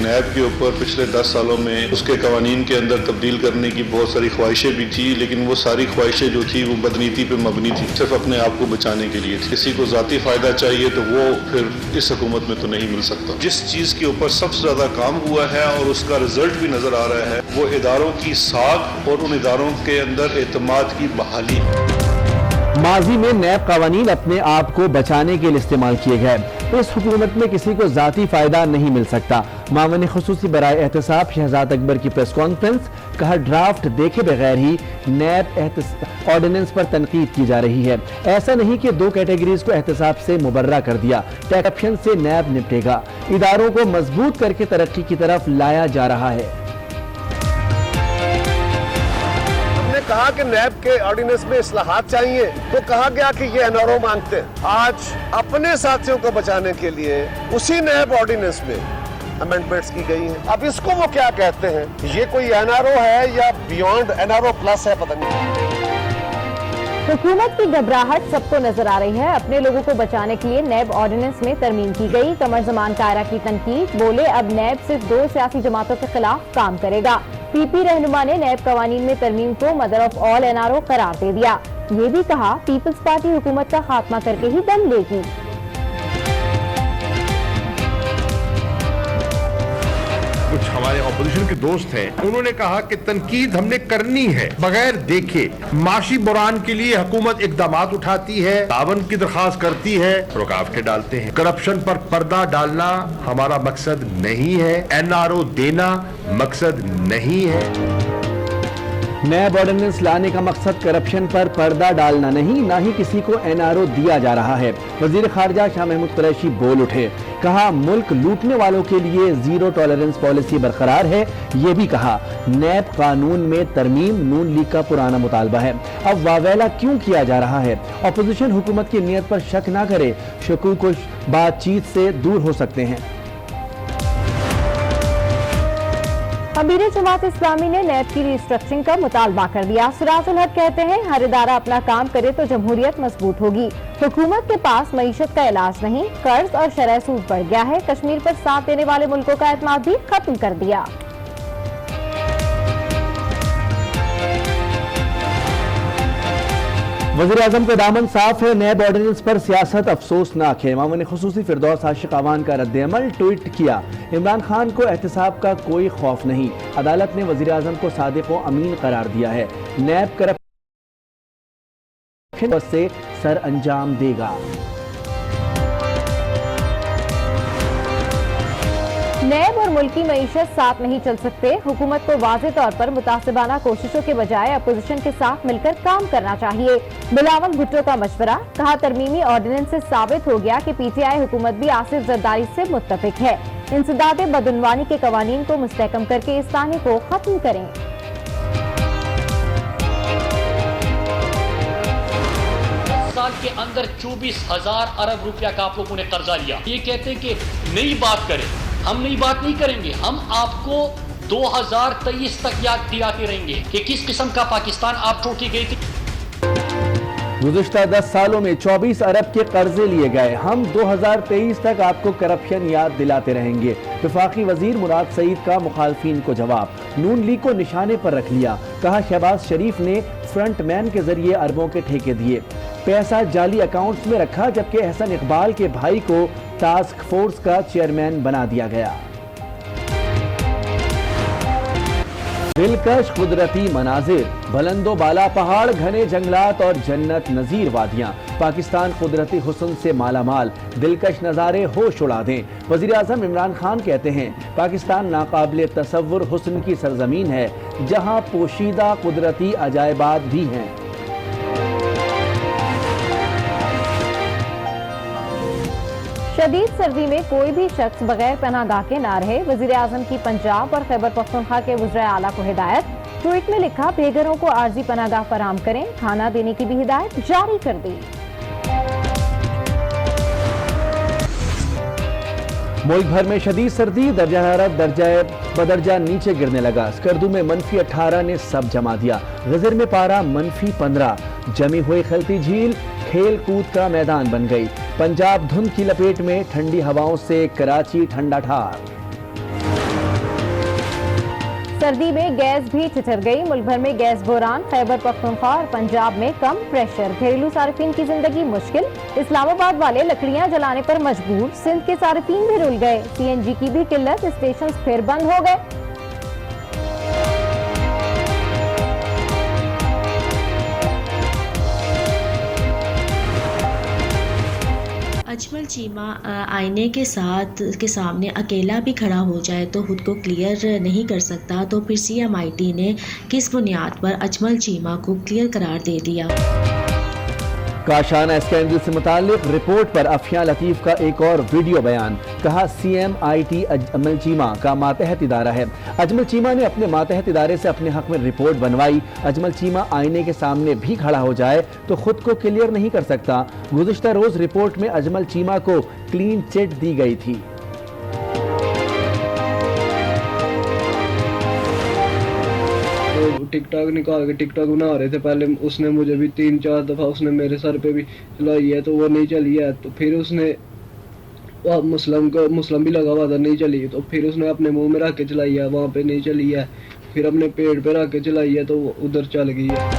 नैब के ऊपर पिछले 10 सालों में उसके कवानीन के अंदर तब्दील करने की बहुत सारी ख्वाहिशें भी थी, लेकिन वो सारी ख्वाहिशें जो थी वो बदनीति पे मबनी थी, सिर्फ अपने आप को बचाने के लिए थी। किसी को ज़ाती फ़ायदा चाहिए तो वो फिर इस हुकूमत में तो नहीं मिल सकता। जिस चीज़ के ऊपर सबसे ज़्यादा काम हुआ है और उसका रिजल्ट भी नज़र आ रहा है वो इदारों की साख और उन इदारों के अंदर एतमाद की बहाली है। माजी में नैब कावानीन अपने आप को बचाने के लिए इस्तेमाल किए गए। इस हुकूमत में किसी को जाती फायदा नहीं मिल सकता। मामले खुसूसी बराए एहतसाब शहजाद अकबर की प्रेस कॉन्फ्रेंस, कहा ड्राफ्ट देखे बगैर ही नैब ऑर्डिनेंस पर तनकीद की जा रही है। ऐसा नहीं कि 2 कैटेगरीज को एहतसाब से मुबर्रा कर दिया, टैक्शन से नैब निपटेगा। इदारों को मजबूत करके तरक्की की तरफ लाया जा रहा है। कहा कि नैब के ऑर्डिनेंस में इस्लाहात चाहिए तो कहा गया कि ये एनआरओ मांगते हैं। आज अपने साथियों को बचाने के लिए उसी नैब ऑर्डिनेंस में अमेंडमेंट्स की गई हैं। अब इसको वो क्या कहते हैं, ये कोई एनआरओ है या बियॉन्ड एनआरओ प्लस है, पता नहीं। हुकूमत की घबराहट सबको नजर आ रही है। अपने लोगों को बचाने के लिए नैब ऑर्डिनेंस में तरमीम की गई। कमर जमान कायरा की तनकीद, बोले अब नैब सिर्फ 2 सियासी जमातों के खिलाफ काम करेगा। पीपी रहनुमा ने नैब कवानीन में तरमीम को मदर ऑफ ऑल एनआरओ करार दे दिया। ये भी कहा पीपल्स पार्टी हुकूमत का खात्मा करके ही दम लेगी। कुछ हमारे ऑपोजिशन के दोस्त हैं, उन्होंने कहा कि तनकीद हमने करनी है बगैर देखे। माशी बुरान के लिए हुकूमत इकदामात उठाती है, तावन की दरखास्त करती है, रुकावटें डालते हैं। करप्शन पर पर्दा डालना हमारा मकसद नहीं है, एनआरओ देना मकसद नहीं है। नैब ऑर्डिनेंस लाने का मकसद करप्शन पर पर्दा डालना नहीं, ना ही किसी को एनआरओ दिया जा रहा है। वजीर खारजा शाह महमूद कुरैशी बोल उठे, कहा मुल्क लूटने वालों के लिए 0 टॉलरेंस पॉलिसी बरकरार है। ये भी कहा नैब कानून में तरमीम नून लीग का पुराना मुतालबा है, अब वावेला क्यों किया जा रहा है। अपोजिशन हुकूमत की नीयत पर शक ना करे, शकूक बातचीत से दूर हो सकते हैं। अमीर जमात इस्लामी ने नैब की रिस्ट्रक्चरिंग का मुतालबा कर दिया। सिराजुल हक कहते हैं हर इदारा अपना काम करे तो जमहूरियत मजबूत होगी। हुकूमत के पास मईशत का इलाज नहीं, कर्ज और शरह सूद बढ़ गया है। कश्मीर पर साथ देने वाले मुल्कों का एतमाद भी खत्म कर दिया। वज़ीर आज़म का दामन साफ है, नैब ऑर्डिनेंस पर सियासत अफसोसनाक है। मामून खुसूसी फिरदौस आशिक अवान का रद्द-ए-अमल ट्वीट किया, इमरान खान को एहतसाब का कोई खौफ नहीं, अदालत ने वज़ीर आज़म को सादिक व अमीन करार दिया है। नैब करप्शन से सर अंजाम देगा। नैब और मुल्की मईशत साथ नहीं चल सकते। हुकूमत को वाज़ेह तौर पर मुतासिबाना कोशिशों के बजाय अपोजिशन के साथ मिलकर काम करना चाहिए। बिलावल भुट्टो का मशवरा, कहा तरमीमी ऑर्डिनेंस से साबित हो गया कि पीटीआई हुकूमत भी आसिफ जरदारी से मुत्तफिक है। इंसदाद बदउनवानी के कवानीन को मुस्तहकम करके इस ताने को खत्म करें। साल के अंदर 24,000 अरब रुपया का आप लोगों ने कर्जा लिया। ये कहते हैं कि नई बात करें, हम नई बात नहीं करेंगे, हम आपको 2023 तक याद दिलाते रहेंगे कि किस किस्म का पाकिस्तान आप छोड़ के गए थे। गुज़िश्ता 10 सालों में 24 अरब के कर्जे लिए गए, हम 2023 तक आपको करप्शन याद दिलाते रहेंगे। वफाकी वजीर मुराद सईद का मुखालफीन को जवाब, नून लीग को निशाने पर रख लिया, कहा शहबाज शरीफ ने फ्रंट मैन के जरिए अरबों के ठेके दिए, पैसा जाली अकाउंट्स में रखा, जबकि एहसन इकबाल के भाई को टास्क फोर्स का चेयरमैन बना दिया गया। दिलकश कुदरती मनाजिर, बुलंदो बाला पहाड़, घने जंगलात और जन्नत नजीर वादियां, पाकिस्तान कुदरती हुस्न से माला माल, दिलकश नज़ारे होश उड़ा दें। वज़ीर आज़म इमरान खान कहते हैं पाकिस्तान नाकाबिले तसव्वुर हुस्न की सरजमीन है, जहां पोशीदा कुदरती अजायबात भी हैं। शदीद सर्दी में कोई भी शख्स बगैर पनाहगाह के ना रहे, वज़ीर आज़म की पंजाब और खैबर पख्तूनख्वा के वज़ीर आला को हिदायत। ट्वीट में लिखा, बेघरों को आर्जी पनाहगाह फराहम करें, खाना देने की भी हिदायत जारी कर दी। मुल्क भर में शदीद सर्दी, दर्जा हरारत दर्जा बदर्जा नीचे गिरने लगा। स्कर्दू में -18 ने सब जमा दिया, गजर में पारा -15, जमी हुई खलती झील खेल कूद का मैदान बन गई। पंजाब धुंध की लपेट में, ठंडी हवाओं से कराची ठंडा ठार। सर्दी में गैस भी ठिठुर गई। मुल्क भर में गैस बहरान। खैबर पख्तूनख्वा और पंजाब में कम प्रेशर। घरेलू सार्फिन की जिंदगी मुश्किल। इस्लामाबाद वाले लकड़ियां जलाने पर मजबूर। सिंध के सार्फिन भी रुल गए। CNG की भी किल्लत। स्टेशन फिर बंद हो गए। अजमल चीमा आईने के सामने अकेला भी खड़ा हो जाए तो खुद को क्लियर नहीं कर सकता, तो फिर CMIT ने किस बुनियाद पर अजमल चीमा को क्लियर करार दे दिया? काशाना स्कैंडल से मुतालिक रिपोर्ट पर अफिया लतीफ का एक और वीडियो बयान। कहा CMIT अजमल चीमा का मातहत इदारा है। अजमल चीमा ने अपने मातहत इदारे से अपने हक में रिपोर्ट बनवाई। अजमल चीमा आईने के सामने भी खड़ा हो जाए तो खुद को क्लियर नहीं कर सकता। गुज़िश्ता रोज रिपोर्ट में अजमल चीमा को क्लीन चिट दी गई थी। टिकटॉक निकाल के टिकटॉक बना रहे थे। पहले उसने मुझे भी 3-4 दफ़ा उसने मेरे सर पे भी चलाई है, तो वो नहीं चली है। तो फिर उसने मुस्लिम भी लगा हुआ था, नहीं चली। तो फिर उसने अपने मुंह में रख के चलाई है, वहाँ पे नहीं चली है। फिर अपने पेट पे रख के चलाई है, तो वो उधर चल गई है।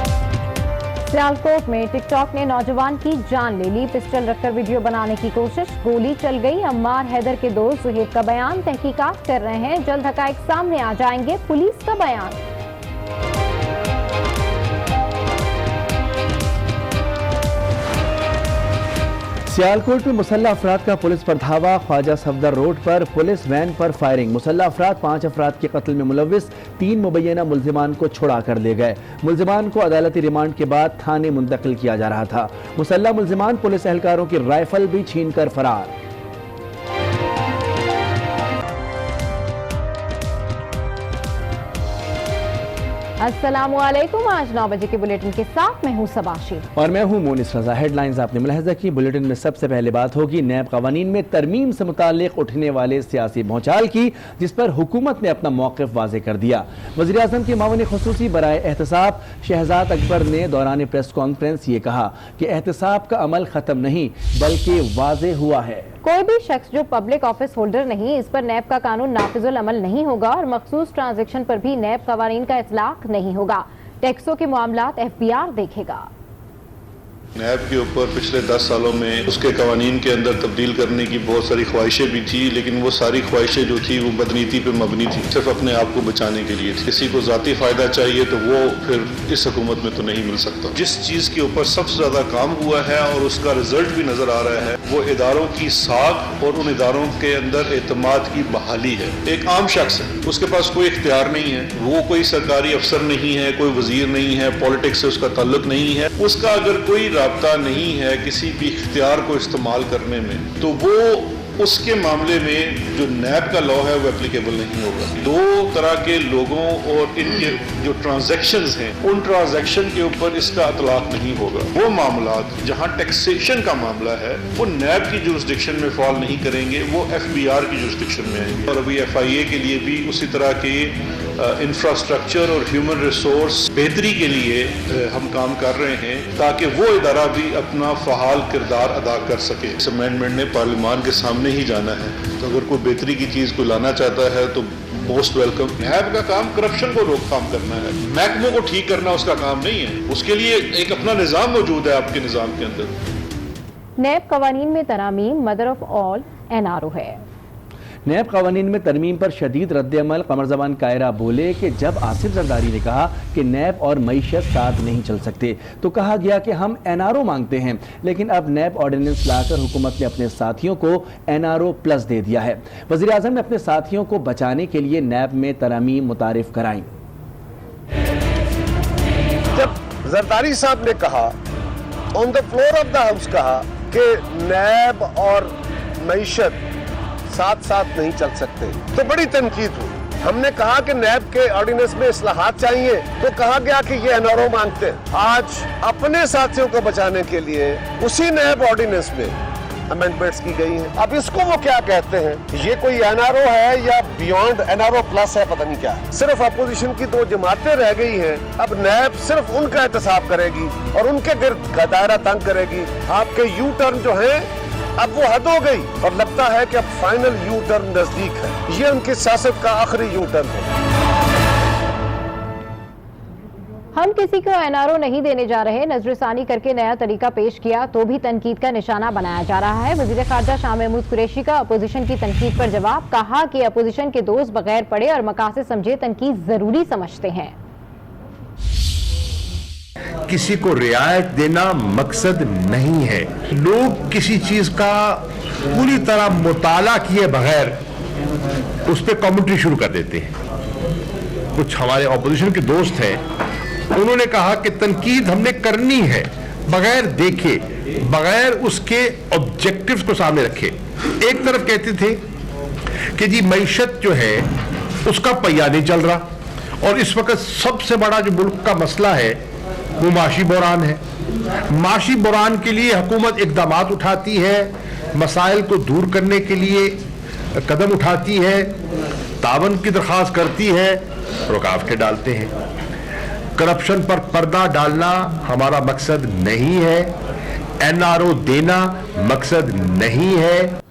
सियालकोट में टिकटॉक ने नौजवान की जान ले ली। पिस्टल रखकर वीडियो बनाने की कोशिश, गोली चल गई। अम्मार हैदर के दोस्त सुहेब का बयान। तहकीकात कर रहे हैं, जल्द हकाइक सामने आ जाएंगे। पुलिस का बयान। सियालकोट में मुसल्लह अफराद का पुलिस पर धावा। ख्वाजा सफदर रोड पर पुलिस वैन पर फायरिंग। मुसल्लह अफराद 5 अफराद के कत्ल में मुलव्विस 3 मुबैना मुल्जिमान को छुड़ा कर ले गए। मुल्जिमान को अदालती रिमांड के बाद थाने मुंतकिल किया जा रहा था। मुसल्लह मुल्जिमान पुलिस एहलकारों की राइफल भी छीन कर फरार। अस्सलामुअलैकुम। आज 9 बजे के बुलेटिन के साथ मैं हूं सबाशी और मैं हूं मोनिस रजा। हेडलाइंस आपने मुलाहिजा की। बुलेटिन में सबसे पहले बात होगी नैब कवानीन में तरमीम से मुताल्लिक उठने वाले सियासी भौचाल की, जिस पर हुकूमत ने अपना मौक़िफ़ वाज़े कर दिया। वज़ीर आज़म के मामून ख़ुसूसी बराए एहतसाब शहजाद अकबर ने दौरान प्रेस कॉन्फ्रेंस ये कहा कि एहतसाब का अमल ख़त्म नहीं बल्कि वाज़े हुआ है। कोई भी शख्स जो पब्लिक ऑफिस होल्डर नहीं, इस पर नैब का कानून नाफिजुल अमल नहीं होगा और मखसूस ट्रांजैक्शन पर भी नैब कवानीन का इतलाक नहीं होगा। टैक्सों के मामलात FBR देखेगा। नैब के ऊपर पिछले 10 सालों में उसके कवानीन के अंदर तब्दील करने की बहुत सारी ख्वाहिशें भी थी, लेकिन वो सारी ख्वाहिशें जो थी वो बदनीति पे मबनी थी, सिर्फ अपने आप को बचाने के लिए थी। किसी को ज़ाती फ़ायदा चाहिए तो वो फिर इस हुकूमत में तो नहीं मिल सकता। जिस चीज़ के ऊपर सबसे ज़्यादा काम हुआ है और उसका रिजल्ट भी नज़र आ रहा है, वो इदारों की साख और उन इदारों के अंदर एतमाद की बहाली है। एक आम शख्स है, उसके पास कोई इख्तियार नहीं है, वो कोई सरकारी अफसर नहीं है, कोई वजीर नहीं है, पॉलिटिक्स से उसका ताल्लुक नहीं है। उसका अगर कोई राब्ता नहीं है किसी भी इख्तियार को इस्तेमाल करने में, तो वो उसके मामले में जो नैब का लॉ है वो एप्लीकेबल नहीं होगा। 2 तरह के लोगों और इनके जो ट्रांजैक्शंस हैं, उन ट्रांजैक्शन के ऊपर इसका इतलाक नहीं होगा। वो मामलात जहां टैक्सेशन का मामला है वो नैब की जुरिस्डिक्शन में फॉल नहीं करेंगे, वो FBR की जुरिस्डिक्शन में आएंगे। और अभी FIA के लिए भी उसी तरह के इंफ्रास्ट्रक्चर और ह्यूमन रिसोर्स बेहतरी के लिए हम काम कर रहे हैं ताकि वो इदारा भी अपना फ़हाल किरदार अदा कर सके। इस अमेंडमेंट ने पार्लियामान के सामने ही जाना है, तो अगर कोई बेहतरी की चीज़ को लाना चाहता है तो मोस्ट वेलकम। नैब का काम करप्शन को रोकथाम करना है, महकमों को ठीक करना उसका काम नहीं है। उसके लिए एक अपना निज़ाम मौजूद है आपके निज़ाम के अंदर। नैब कवानीन में तरामीम मदर ऑफ ऑल NRO है। नैब कवानीन में तरमीम पर शदीद रद्द-ए-अमल। कमर ज़बान कायरा बोले कि जब आसिफ जरदारी ने कहा कि नैब और मईशत साथ नहीं चल सकते तो कहा गया कि हम NRO मांगते हैं, लेकिन अब नैब ऑर्डिनेंस लाकर हुकूमत ने अपने साथियों को NRO प्लस दे दिया है। वज़ीर आज़म ने अपने साथियों को बचाने के लिए नैब में तरामीम मुतारिफ कराई। जब जरदारी साहब ने कहा on the floor of the house कहा कि नैब और मईशत साथ साथ नहीं चल सकते, तो बड़ी तनकीद हुई। हमने कहा कि नैब के ऑर्डिनेंस में इस्लाहात चाहिए, तो कहा गया कि ये NRO मांगते हैं। आज अपने साथियों को बचाने के लिए उसी नैब ऑर्डिनेंस में अमेंडमेंट्स की गई हैं। अब इसको वो क्या कहते हैं, ये कोई NRO है या बियॉन्ड NRO प्लस है, पता नहीं क्या है। सिर्फ अपोजिशन की 2 जमातें रह गई हैं, अब नैब सिर्फ उनका एहतसाब करेगी और उनके गिर्द का दायरा तंग करेगी। आपके यू टर्न जो है अब वो हद हो गई और लगता है कि अब फाइनल यू टर्न नजदीक है। ये उनकी सियासत का आखिरी यू टर्न है। हम किसी को एनआरओ नहीं देने जा रहे, नजरसानी करके नया तरीका पेश किया तो भी तनकीद का निशाना बनाया जा रहा है। वजीर खारजा शाह महमूद कुरैशी का अपोजिशन की तनकीद पर जवाब, कहा कि अपोजिशन के दोस्त बगैर पढ़े और मकासद समझे तनकीद जरूरी समझते हैं। किसी को रियायत देना मकसद नहीं है। लोग किसी चीज का पूरी तरह मुताला किए बगैर उस पर कमेंट्री शुरू कर देते हैं। कुछ हमारे ऑपोजिशन के दोस्त हैं, उन्होंने कहा कि तनकीद हमने करनी है बगैर देखे, बगैर उसके ऑब्जेक्टिव्स को सामने रखे। एक तरफ कहते थे कि जी मईशत जो है उसका पहिया नहीं चल रहा और इस वक्त सबसे बड़ा जो मुल्क का मसला है वो माशी बहरान है। माशी बहरान के लिए हुकूमत इकदामात उठाती है, मसाइल को दूर करने के लिए कदम उठाती है, तावन की दरख्वास्त करती है, रुकावटें डालते हैं। करप्शन पर पर्दा डालना हमारा मकसद नहीं है, एनआरओ देना मकसद नहीं है।